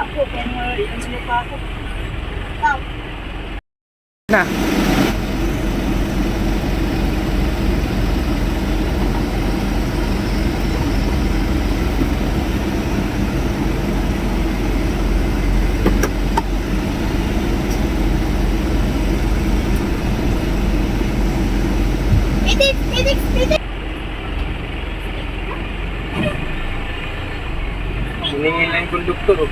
ako. Kaya nga, i-cancel pa ako. Na. Pitik! Hiningin lang yung konduktor. Oh.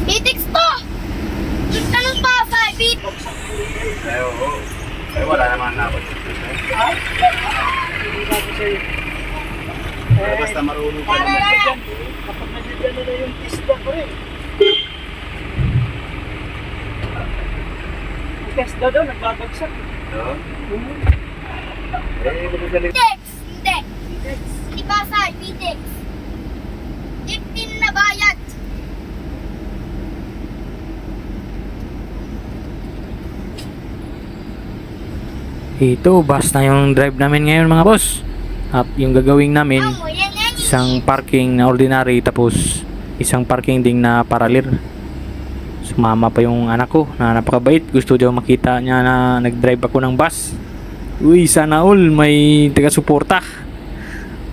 Pitik to! Gusto ng pasay, Pit! Ay, oo. Ay, wala naman na ako. Ha? Hindi ba ako sa'yo? Basta marunong ka Para naman. yan! Kapag nagdadala na yung pista ko rin. Ang pista daw, nagbabagsak. Oo. Eh, magaling. Pitex! Hindi! Hindi pasay, Pitex! 15 na bayad! Ito, bus na yung drive namin ngayon mga boss. At yung gagawin namin, Amo, yan yan! isang parking na ordinary tapos isang parking ding na paralir. Sumama pa yung anak ko na napakabait. Gusto daw makita niya na nag-drive ako ng bus. Uy, sana all may taga-suporta.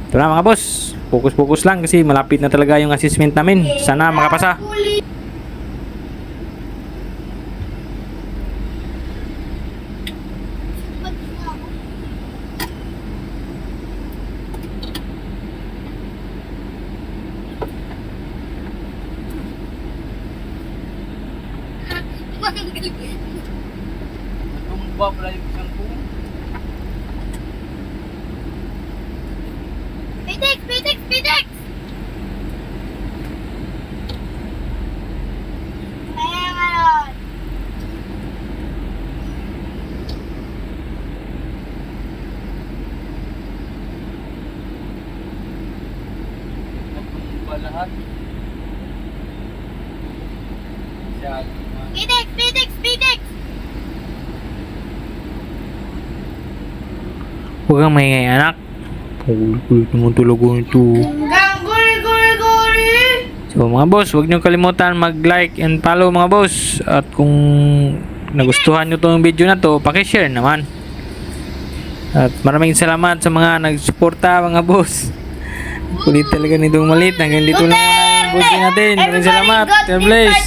Ito na mga boss. Focus lang kasi malapit na talaga yung assessment namin. Sana makapasa. Tumba pala yung isang kung. Pitex! Kaya ngayon! Tumba lahat. Pitex! Huwag kang maingay anak. Kulit naman talaga ito. Guri! So mga boss, huwag niyo kalimutan mag-like and follow mga boss. At kung nagustuhan niyo tong video na to, paki-share naman. At maraming salamat sa mga nagsuporta mga boss. Kulit talaga nitong maliit. Hanggang dito lang muna yung video natin. Maraming salamat. God bless.